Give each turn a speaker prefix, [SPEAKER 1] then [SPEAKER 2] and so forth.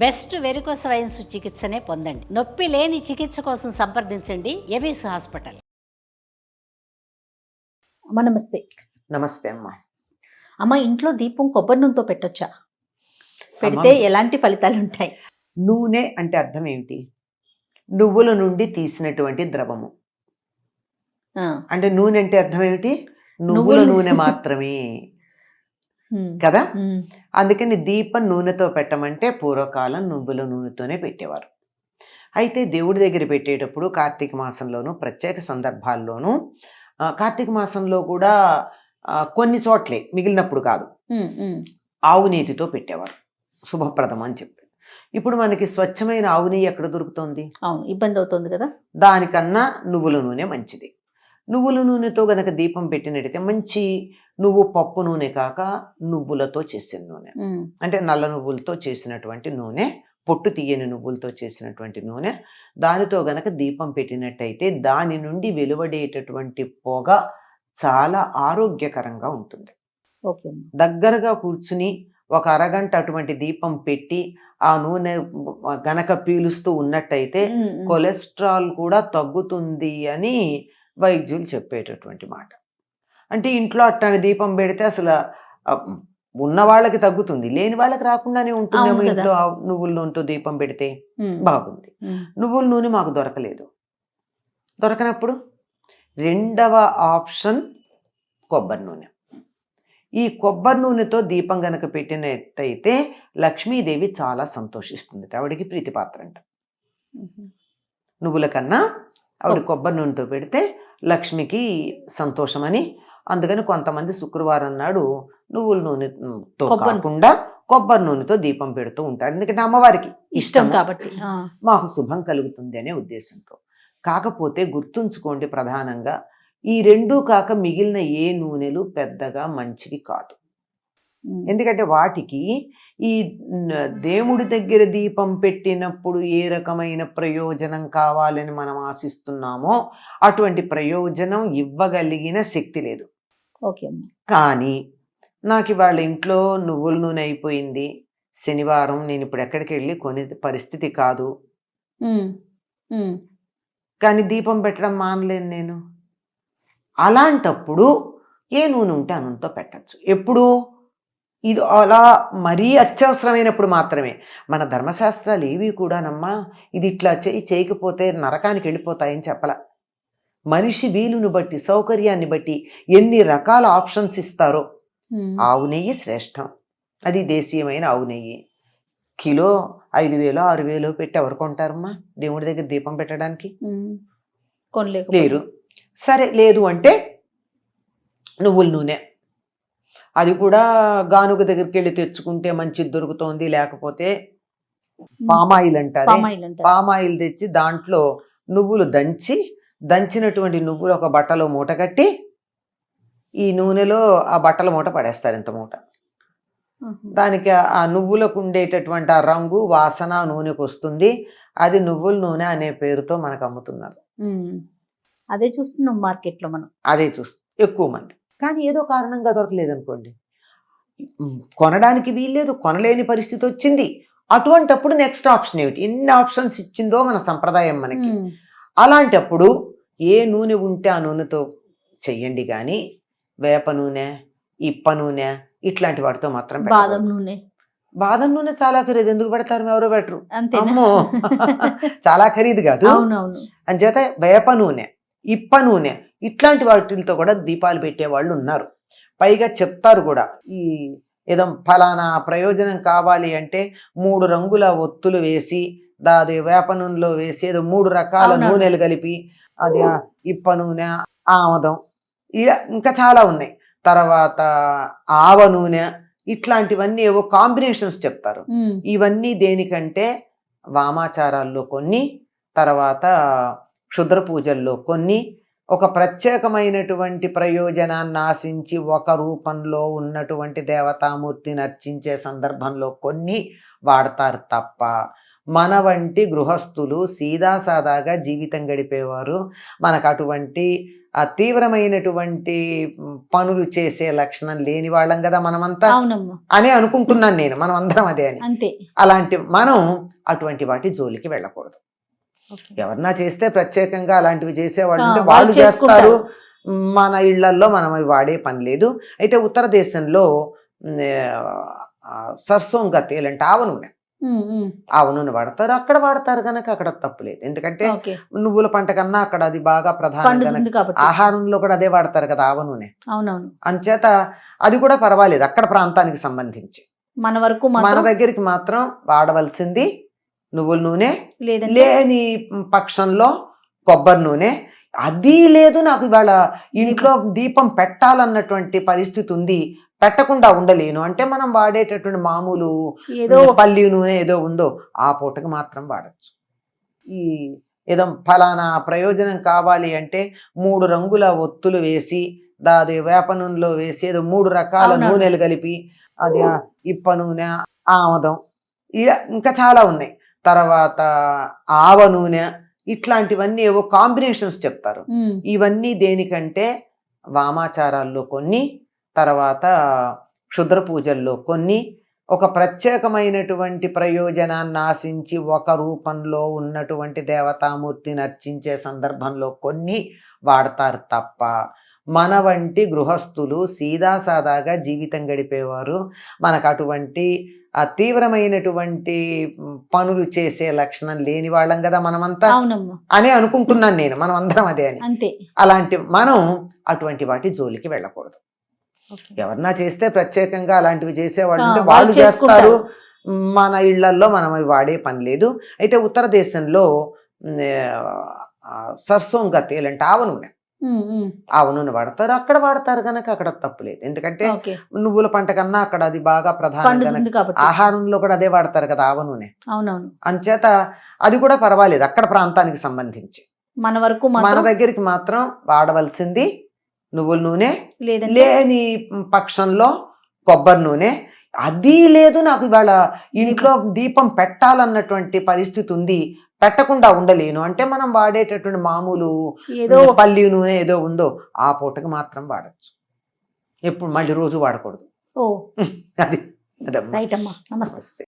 [SPEAKER 1] Best varicose veins చికిత్సనే పొందండి. నొప్పి లేని చికిత్స కోసం సంప్రదించండి ఎబిస్ హాస్పిటల్.
[SPEAKER 2] అమ్మ నమస్తే.
[SPEAKER 3] నమస్తే అమ్మా.
[SPEAKER 2] అమ్మ, ఇంట్లో దీపం కొబ్బరి నూనెతో పెట్టొచ్చా? పెడితే ఎలాంటి ఫలితాలు ఉంటాయి?
[SPEAKER 3] నూనె అంటే అర్థం ఏమిటి? నువ్వుల నుండి తీసినటువంటి ద్రవము. అంటే నూనె అంటే అర్థం ఏమిటి? నువ్వుల నూనె మాత్రమే కదా. అందుకని దీపం నూనెతో పెట్టమంటే పూర్వకాలం నువ్వుల నూనెతోనే పెట్టేవారు. అయితే దేవుడి దగ్గర పెట్టేటప్పుడు కార్తీక మాసంలోనూ ప్రత్యేక సందర్భాల్లోనూ, కార్తీక మాసంలో కూడా కొన్ని చోట్లే, మిగిలినప్పుడు కాదు, ఆవు నీతితో పెట్టేవారు, శుభప్రదం అని చెప్పి. ఇప్పుడు మనకి స్వచ్ఛమైన ఆవు నెయ్యి ఎక్కడ దొరుకుతుంది?
[SPEAKER 2] అవును, ఇబ్బంది అవుతుంది కదా.
[SPEAKER 3] దానికన్నా నువ్వుల నూనె మంచిది. నువ్వుల నూనెతో గనక దీపం పెట్టినట్టయితే మంచి నువ్వు పప్పు నూనె కాక నువ్వులతో చేసిన నూనె, అంటే నల్ల నువ్వులతో చేసినటువంటి నూనె, పొట్టు తీయని నువ్వులతో చేసినటువంటి నూనె, దానితో గనక దీపం పెట్టినట్టయితే దాని నుండి వెలువడేటటువంటి పొగ చాలా ఆరోగ్యకరంగా ఉంటుంది.
[SPEAKER 2] ఓకే.
[SPEAKER 3] దగ్గరగా కూర్చుని ఒక అరగంట అటువంటి దీపం పెట్టి ఆ నూనె గనక పీలుస్తూ ఉన్నట్టయితే కొలెస్ట్రాల్ కూడా తగ్గుతుంది అని వైద్యులు చెప్పేటటువంటి మాట. అంటే ఇంట్లో అట్లాంటి దీపం పెడితే అసలు ఉన్న వాళ్ళకి తగ్గుతుంది, లేని వాళ్ళకి రాకుండానే ఉంటుందేమో. ఇంట్లో నువ్వుల నూనెతో దీపం పెడితే బాగుంది. నువ్వుల నూనె మాకు దొరకలేదు. దొరకనప్పుడు రెండవ ఆప్షన్ కొబ్బరి నూనె. ఈ కొబ్బరి నూనెతో దీపం గనక పెట్టినట్టయితే లక్ష్మీదేవి చాలా సంతోషిస్తుంది. ఆవిడికి ప్రీతిపాత్ర అంట. నువ్వుల కన్నా ఆవిడ కొబ్బరి నూనెతో పెడితే లక్ష్మికి సంతోషమని. అందుకని కొంతమంది శుక్రవారం నాడు నువ్వుల నూనెతో కాకుండా కొబ్బరి నూనెతో దీపం పెడుతూ ఉంటారు. ఎందుకంటే అమ్మవారికి ఇష్టం కాబట్టి మాకు శుభం కలుగుతుంది అనే ఉద్దేశంతో. కాకపోతే గుర్తుంచుకోండి, ప్రధానంగా ఈ రెండూ కాక మిగిలిన ఏ నూనెలు పెద్దగా మంచివి కాదు. ఎందుకంటే వాటికి ఈ దేవుడి దగ్గర దీపం పెట్టినప్పుడు ఏ రకమైన ప్రయోజనం కావాలని మనం ఆశిస్తున్నామో అటువంటి ప్రయోజనం ఇవ్వగలిగిన శక్తి లేదు.
[SPEAKER 2] ఓకే.
[SPEAKER 3] కానీ నాకు ఇవాళ ఇంట్లో నువ్వుల నూనె అయిపోయింది, శనివారం, నేను ఇప్పుడు ఎక్కడికి వెళ్ళి కొనే పరిస్థితి కాదు, కానీ దీపం పెట్టడం మానలేను నేను. అలాంటప్పుడు ఏ నూనె ఉంటే ఆ నూనెతో పెట్టచ్చు. ఎప్పుడు? ఇది అలా మరీ అత్యవసరమైనప్పుడు మాత్రమే. మన ధర్మశాస్త్రాలు ఏవి కూడానమ్మా ఇది ఇట్లా చేయకపోతే నరకానికి వెళ్ళిపోతాయని చెప్పలా. మనిషి వీలును బట్టి, సౌకర్యాన్ని బట్టి ఎన్ని రకాల ఆప్షన్స్ ఇస్తారో. ఆవు నెయ్యి శ్రేష్టం, అది దేశీయమైన ఆవు నెయ్యి. కిలో 5,000 6,000 పెట్టి ఎవరు కొంటారమ్మా దేవుడి దగ్గర దీపం పెట్టడానికి? లేరు. సరే, లేదు అంటే నువ్వుల నూనె, అది కూడా గానుగ దగ్గరికి వెళ్ళి తెచ్చుకుంటే మంచిది దొరుకుతోంది. లేకపోతే పామాయిల్ అంటారు, పామాయిల్ తెచ్చి దాంట్లో నువ్వులు దంచినటువంటి నువ్వులు ఒక బట్టలో మూట కట్టి ఈ నూనెలో ఆ బట్టల మూట పడేస్తారు. ఇంత మూట. దానికి ఆ నువ్వులకు ఉండేటటువంటి ఆ రంగు, వాసన నూనెకు వస్తుంది. అది నువ్వుల నూనె అనే పేరుతో మనకు అమ్ముతున్నారు.
[SPEAKER 2] అదే చూస్తున్నాం మార్కెట్లో మనం.
[SPEAKER 3] అదే ఎక్కువ మంది. కానీ ఏదో కారణంగా దొరకలేదు అనుకోండి, కొనడానికి వీల్లేదు, కొనలేని పరిస్థితి వచ్చింది. అటువంటప్పుడు నెక్స్ట్ ఆప్షన్ ఏమిటి? ఎన్ని ఆప్షన్స్ ఇచ్చిందో మన సంప్రదాయం మనకి. అలాంటప్పుడు ఏ నూనె ఉంటే ఆ నూనెతో చెయ్యండి. కానీ వేప నూనె, ఇప్ప నూనె ఇట్లాంటి వాటితో మాత్రం బాదం నూనె చాలా ఖరీదు. ఎందుకు పెడతారు? ఎవరో పెట్టరు. అమ్మో, చాలా ఖరీదు కాదు. అంచేత వేప నూనె, ఇప్ప నూనె ఇట్లాంటి వాటితో కూడా దీపాలు పెట్టేవాళ్ళు ఉన్నారు. పైగా చెప్తారు కూడా, ఈ ఏదో ఫలానా ప్రయోజనం కావాలి అంటే 3 రంగుల ఒత్తులు వేసి దాది వేప నూనెలో వేసి ఏదో 3 రకాల నూనెలు కలిపి, అది ఇప్ప నూనె, ఆమదం, ఇంకా చాలా ఉన్నాయి. తర్వాత ఆవ నూనె, ఇట్లాంటివన్నీ ఏవో కాంబినేషన్స్ చెప్తారు. ఇవన్నీ దేనికంటే వామాచారాల్లో కొన్ని, తర్వాత క్షుద్ర పూజల్లో కొన్ని, ఒక ప్రత్యేకమైనటువంటి ప్రయోజనాన్ని ఆశించి ఒక రూపంలో ఉన్నటువంటి దేవతామూర్తిని అర్చించే సందర్భంలో కొన్ని వాడతారు తప్ప మన వంటి గృహస్థులు సీదాసాదాగా జీవితం గడిపేవారు, మనకు అటువంటి తీవ్రమైనటువంటి పనులు చేసే లక్షణం లేని వాళ్ళం కదా మనమంతా
[SPEAKER 2] అవునమ్మా,
[SPEAKER 3] అని అనుకుంటున్నాను నేను, మనం అందరం అదే అని.
[SPEAKER 2] అంతే.
[SPEAKER 3] అలాంటి మనం అటువంటి వాటి జోలికి వెళ్ళకూడదు. ఎవరన్నా చేస్తే ప్రత్యేకంగా అలాంటివి చేసేవాళ్ళు ఉంటే వాళ్ళు చేస్తారు, మన ఇళ్లల్లో మనం అవి వాడే పని లేదు. అయితే ఉత్తర దేశంలో సర్సోంగా తేల్ అంటే ఆవ నూనె, ఆవ నూనె వాడతారు. అక్కడ వాడతారు కనుక అక్కడ తప్పులేదు, ఎందుకంటే నువ్వుల పంట కన్నా అక్కడ అది బాగా ప్రధానం, ఆహారంలో కూడా అదే వాడతారు కదా ఆవ నూనె.
[SPEAKER 2] అవునవును,
[SPEAKER 3] అంచేత అది కూడా పర్వాలేదు అక్కడ ప్రాంతానికి సంబంధించి.
[SPEAKER 2] మన వరకు
[SPEAKER 3] మన దగ్గరికి మాత్రం వాడవలసింది నువ్వుల నూనె,
[SPEAKER 2] లేదంటే
[SPEAKER 3] లేని పక్షంలో కొబ్బరి నూనె. అది లేదు, నాకు ఇవాళ ఇంట్లో దీపం పెట్టాలన్నటువంటి పరిస్థితి ఉంది, పెట్టకుండా ఉండలేను అంటే మనం వాడేటటువంటి మామూలు
[SPEAKER 2] ఏదో
[SPEAKER 3] పల్లి నూనె ఏదో ఉందో ఆ పూటకి మాత్రం వాడచ్చు. ఈ ఏదో ఫలానా ప్రయోజనం కావాలి అంటే 3 రంగుల ఒత్తులు వేసి దాది వేప నూనెలో వేసి ఏదో 3 రకాల నూనెలు కలిపి, అది ఇప్ప నూనె, ఆమదం, ఇంకా చాలా ఉన్నాయి, తర్వాత ఆవ నూనె, ఇట్లాంటివన్నీ ఏవో కాంబినేషన్స్ చెప్తారు. ఇవన్నీ దేనికంటే వామాచారాల్లో కొన్ని, తర్వాత క్షుద్ర పూజల్లో కొన్ని, ఒక ప్రత్యేకమైనటువంటి ప్రయోజనాన్ని ఆశించి ఒక రూపంలో ఉన్నటువంటి దేవతామూర్తిని అర్చించే సందర్భంలో కొన్ని వాడతారు తప్ప, మన వంటి గృహస్థులు సీదాసాదాగా జీవితం గడిపేవారు, మనకు అటువంటి తీవ్రమైనటువంటి పనులు చేసే లక్షణం లేని వాళ్ళం కదా మనమంతా అని అనుకుంటున్నాను నేను, మనం అందరం అదే అని.
[SPEAKER 2] అంతే.
[SPEAKER 3] అలాంటి మనం అటువంటి వాటి జోలికి వెళ్ళకూడదు. ఎవరన్నా చేస్తే ప్రత్యేకంగా అలాంటివి చేసేవాళ్ళు ఉంటే వాళ్ళు చేస్తారు, మన ఇళ్లల్లో మనం అవి వాడే పని లేదు. అయితే ఉత్తర దేశంలో సర్సోంగా తేల్ అంటే ఆవ నూనె, ఆవ నూనె వాడతారు. అక్కడ వాడతారు కనుక అక్కడ తప్పులేదు, ఎందుకంటే నువ్వుల పంట కన్నా అక్కడ అది బాగా ప్రధానం, ఆహారంలో కూడా అదే వాడతారు కదా ఆవ నూనె.
[SPEAKER 2] అవునవును,
[SPEAKER 3] అంచేత అది కూడా పర్వాలేదు అక్కడ ప్రాంతానికి సంబంధించి.
[SPEAKER 2] మన వరకు
[SPEAKER 3] మన దగ్గరికి మాత్రం వాడవలసింది నువ్వుల నూనె,
[SPEAKER 2] లేదంటే
[SPEAKER 3] లేని పక్షంలో కొబ్బరి నూనె. అది లేదు, నాకు ఇవాళ ఇంట్లో దీపం పెట్టాలన్నటువంటి పరిస్థితి ఉంది, పెట్టకుండా ఉండలేను అంటే మనం వాడేటటువంటి మామూలు
[SPEAKER 2] ఏదో
[SPEAKER 3] పల్లి నూనె ఏదో ఉందో ఆ పూటకి మాత్రం వాడచ్చు, ఎప్పుడు మళ్ళీ రోజు వాడకూడదు.
[SPEAKER 2] ఓ
[SPEAKER 3] అది
[SPEAKER 2] రైట్ అమ్మా, నమస్తే.